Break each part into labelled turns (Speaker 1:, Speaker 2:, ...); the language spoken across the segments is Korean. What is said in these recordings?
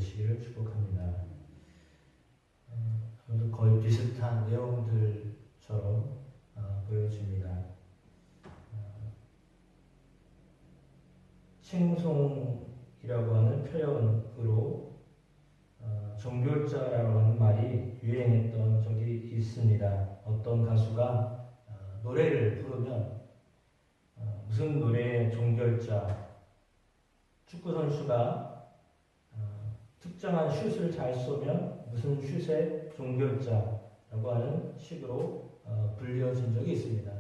Speaker 1: 되시기를 축복합니다. 거의 비슷한 내용들처럼 보여집니다. 칭송이라고 하는 표현으로 정결자라고 하는 말이 유행했던 적이 있습니다. 어떤 가수가 노래를 부르면 무슨 노래의 종결자, 축구선수가 특정한 슛을 잘 쏘면 무슨 슛의 종결자라고 하는 식으로 불려진 적이 있습니다.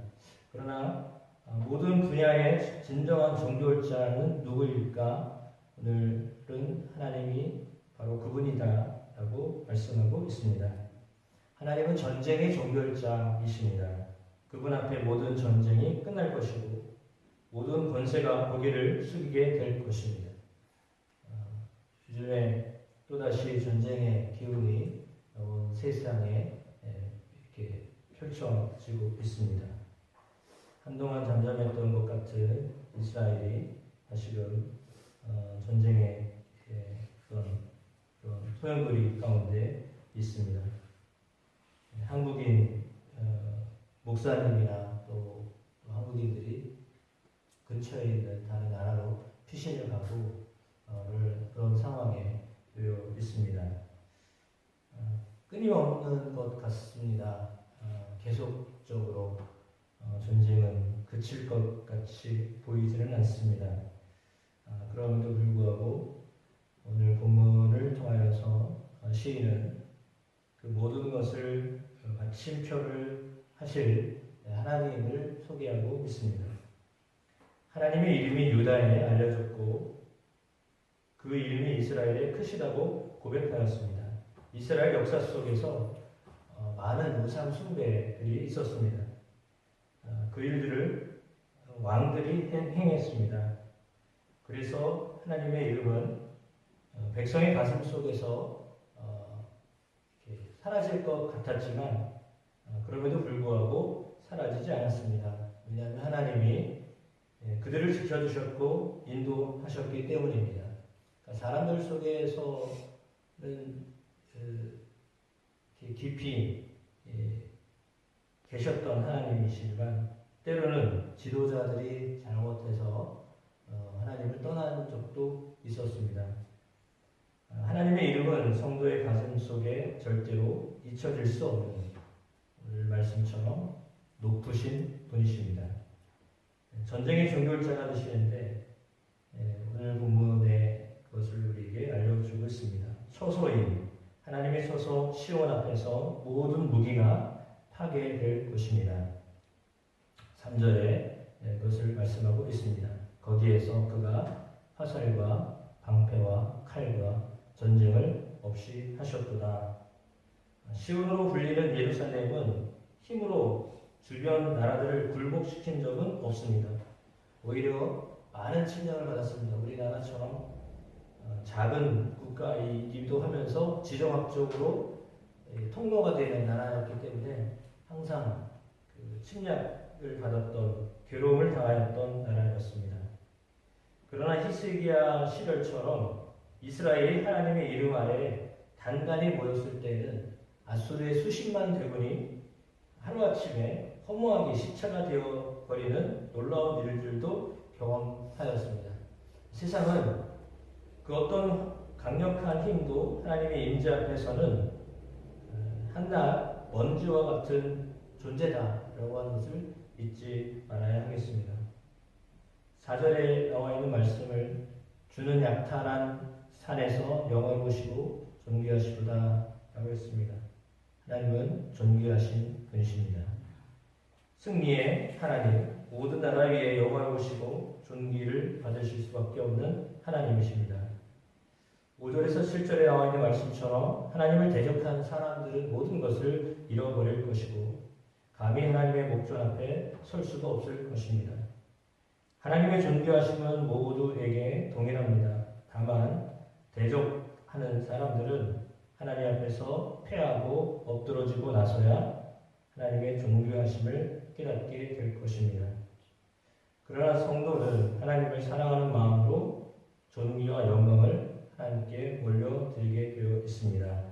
Speaker 1: 그러나 모든 분야의 진정한 종결자는 누구일까? 오늘은 하나님이 바로 그분이다 라고 말씀하고 있습니다. 하나님은 전쟁의 종결자이십니다. 그분 앞에 모든 전쟁이 끝날 것이고 모든 권세가 고개를 숙이게 될 것입니다. 요즘에 또다시 전쟁의 기운이 온 세상에 이렇게 펼쳐지고 있습니다. 한동안 잠잠했던 것 같은 이스라엘이 다시금 전쟁의 그런 소용돌이 가운데 있습니다. 한국인 목사님이나 또 한국인들이 근처에 있는 다른 나라로 피신을 가고 그런 상황에 놓여 있습니다. 끊임없는 것 같습니다. 계속적으로 전쟁은 그칠 것 같이 보이지는 않습니다. 그럼에도 불구하고 오늘 본문을 통하여서 시인은 그 모든 것을 마침표를 하실 하나님을 소개하고 있습니다. 하나님의 이름이 유다에 알려졌고 그 이름이 이스라엘에 크시다고 고백하였습니다. 이스라엘 역사 속에서 많은 우상 숭배들이 있었습니다. 그 일들을 왕들이 행했습니다. 그래서 하나님의 이름은 백성의 가슴 속에서 사라질 것 같았지만 그럼에도 불구하고 사라지지 않았습니다. 왜냐하면 하나님이 그들을 지켜주셨고 인도하셨기 때문입니다. 그러니까 사람들 속에서는 깊이 계셨던 하나님이시지만 때로는 지도자들이 잘못해서 하나님을 떠난 적도 있었습니다. 하나님의 이름은 성도의 가슴 속에 절대로 잊혀질 수 없는 오늘 말씀처럼 높으신 분이십니다. 전쟁의 종결자가 되시는데 오늘 본문에 그것을 우리에게 알려주고 있습니다. 서서히 하나님의 서서 시온 앞에서 모든 무기가 파괴될 것입니다. 3절에 그것을 말씀하고 있습니다. 거기에서 그가 화살과 방패와 칼과 전쟁을 없이 하셨도다. 시온으로 불리는 예루살렘은 힘으로 주변 나라들을 굴복시킨 적은 없습니다. 오히려 많은 침략을 받았습니다. 우리나라처럼 작은 국가이기도 하면서 지정학적으로 통로가 되는 나라였기 때문에 항상 침략을 받았던, 괴로움을 당하였던 나라였습니다. 그러나 히스기야 시절처럼 이스라엘이 하나님의 이름 아래 단단히 모였을 때에는 아수르의 수십만 대군이 하루아침에 허무하게 시체가 되어버리는 놀라운 일들도 경험하였습니다. 세상은 그 어떤 강력한 힘도 하나님의 임재 앞에서는 한낱 먼지와 같은 존재다라고 하는 것을 잊지 말아야 하겠습니다. 4절에 나와 있는 말씀을 주는 약탈한 산에서 영화로우시고 존귀하시도다 라고 했습니다. 하나님은 존귀하신 분이십니다. 승리의 하나님, 모든 나라 위에 영화로우시고 존귀를 받으실 수밖에 없는 하나님이십니다. 5절에서 7절에 나와 있는 말씀처럼 하나님을 대적한 사람들은 모든 것을 잃어버릴 것이고 감히 하나님의 목전 앞에 설 수가 없을 것입니다. 하나님의 존귀하심은 모두에게 동일합니다. 다만 대적하는 사람들은 하나님 앞에서 패하고 엎드러지고 나서야 하나님의 존귀하심을 깨닫게 될 것입니다. 그러나 성도는 하나님을 사랑하는 마음으로 존귀와 영광을 하나님께 올려드리게 되어 있습니다.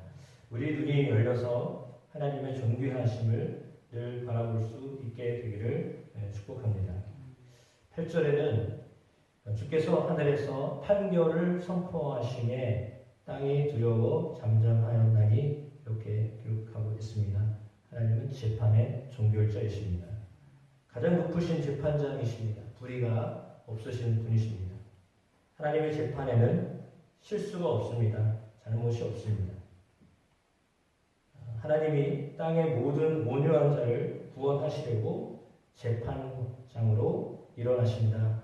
Speaker 1: 우리 눈이 열려서 하나님의 존귀하심을 늘 바라볼 수 있게 되기를 축복합니다. 8절에는 주께서 하늘에서 판결을 선포하심에 땅이 두려워 잠잠하였나니 이렇게 기록하고 있습니다. 하나님은 재판의 종결자이십니다. 가장 높으신 재판장이십니다. 불의가 없으신 분이십니다. 하나님의 재판에는 실수가 없습니다. 잘못이 없습니다. 하나님이 땅의 모든 온유한 자를 구원하시려고 재판장으로 일어나신다.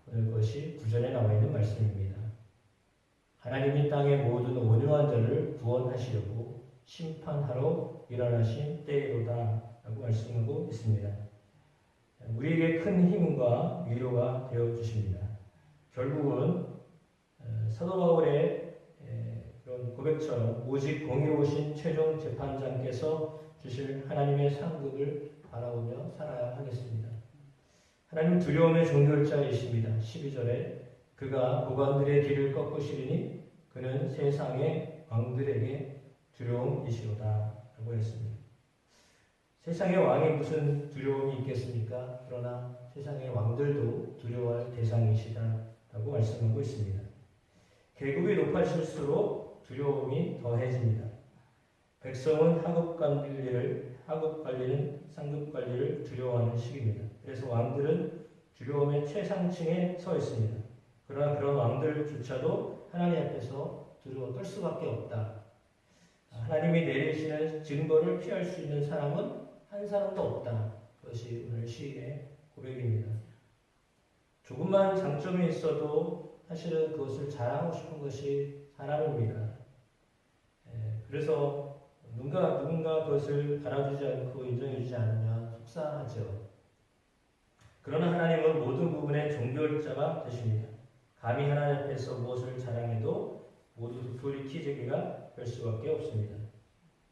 Speaker 1: 오늘 그것이 구절에 나와 있는 말씀입니다. 하나님이 땅의 모든 온유한 자를 구원하시려고 심판하러 일어나신 때이로다 라고 말씀하고 있습니다. 우리에게 큰 힘과 위로가 되어 주십니다. 결국은 사도 바울의 그런 고백처럼 오직 공의로우신 최종 재판장께서 주실 하나님의 상급을 바라보며 살아야 하겠습니다. 하나님 두려움의 종결자이십니다. 12절에 그가 고관들의 길을 꺾으시리니 그는 세상의 왕들에게 두려움이시로다 라고 했습니다. 세상의 왕이 무슨 두려움이 있겠습니까? 그러나 세상의 왕들도 두려워할 대상이시다 라고 말씀하고 있습니다. 계급이 높아질수록 두려움이 더해집니다. 백성은 하급 관리는 상급 관리를 두려워하는 시기입니다. 그래서 왕들은 두려움의 최상층에 서 있습니다. 그러나 그런 왕들조차도 하나님 앞에서 두려워 떨 수밖에 없다. 하나님이 내리시는 증거를 피할 수 있는 사람은 한 사람도 없다. 그것이 오늘 시인의 고백입니다. 조금만 장점이 있어도 사실은 그것을 자랑하고 싶은 것이 사람입니다. 그래서 누군가 그것을 알아주지 않고 인정해주지 않으면 속상하죠. 그러나 하나님은 모든 부분의 종결자가 되십니다. 감히 하나님 앞에서 무엇을 자랑해도 모두 돌이키재기가 될 수밖에 없습니다.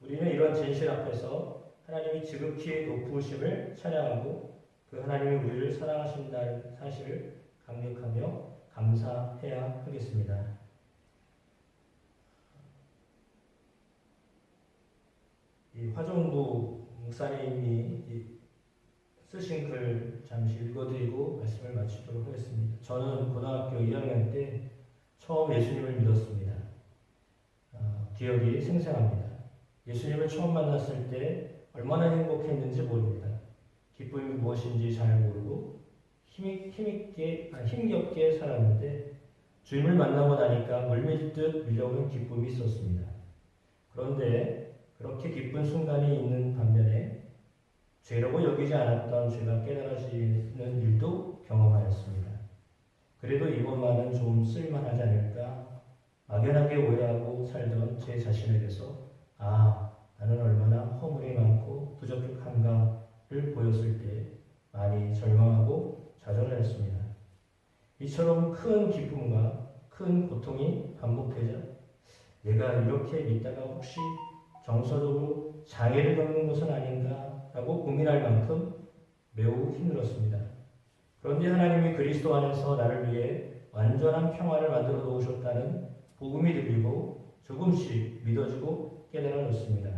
Speaker 1: 우리는 이런 진실 앞에서 하나님이 지극히 높으심을 찬양하고 그 하나님이 우리를 사랑하신다는 사실을 강력하며 감사해야 하겠습니다. 이 화종부 목사님이 쓰신 글 잠시 읽어드리고 말씀을 마치도록 하겠습니다. 저는 고등학교 2학년 때 처음 예수님을 믿었습니다. 기억이 생생합니다. 예수님을 처음 만났을 때 얼마나 행복했는지 모릅니다. 기쁨이 무엇인지 잘 모르고 힘겹게 살았는데 주님을 만나고 나니까 물밀듯 밀려오는 기쁨이 있었습니다. 그런데 그렇게 기쁜 순간이 있는 반면에 죄라고 여기지 않았던 죄가 깨달아지는 일도 경험하였습니다. 그래도 이것만은 좀 쓸만하지 않을까 막연하게 오해하고 살던 제 자신에 대해서 나는 얼마나 허물이 많고 부족한가를 보였을 때 많이 절망하고 좌절하였습니다. 이처럼 큰 기쁨과 큰 고통이 반복되자 내가 이렇게 믿다가 혹시 정서적으로 장애를 겪는 것은 아닌가라고 고민할 만큼 매우 힘들었습니다. 그런데 하나님이 그리스도 안에서 나를 위해 완전한 평화를 만들어 놓으셨다는 복음이 들리고 조금씩 믿어지고 깨달아졌습니다.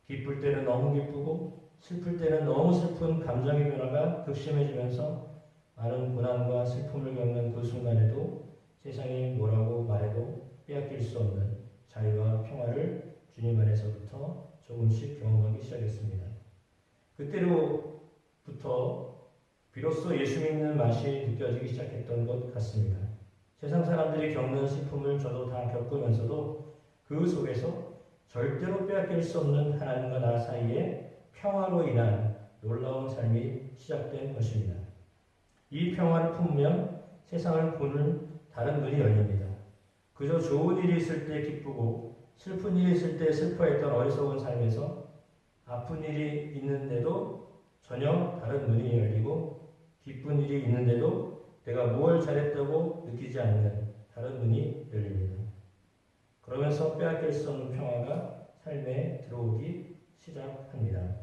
Speaker 1: 기쁠 때는 너무 기쁘고 슬플 때는 너무 슬픈 감정의 변화가 극심해지면서 많은 고난과 슬픔을 겪는 그 순간에도 세상이 뭐라고 말해도 빼앗길 수 없는 자유와 평화를 주님 안에서부터 조금씩 경험하기 시작했습니다. 그때로부터 비로소 예수 믿는 맛이 느껴지기 시작했던 것 같습니다. 세상 사람들이 겪는 슬픔을 저도 다 겪으면서도 그 속에서 절대로 빼앗길 수 없는 하나님과 나 사이의 평화로 인한 놀라운 삶이 시작된 것입니다. 이 평화를 품으면 세상을 보는 다른 눈이 열립니다. 그저 좋은 일이 있을 때 기쁘고 슬픈 일이 있을 때 슬퍼했던 어리석은 삶에서 아픈 일이 있는데도 전혀 다른 눈이 열리고 기쁜 일이 있는데도 내가 뭘 잘했다고 느끼지 않는 다른 눈이 열립니다. 그러면서 빼앗길 수 없는 평화가 삶에 들어오기 시작합니다.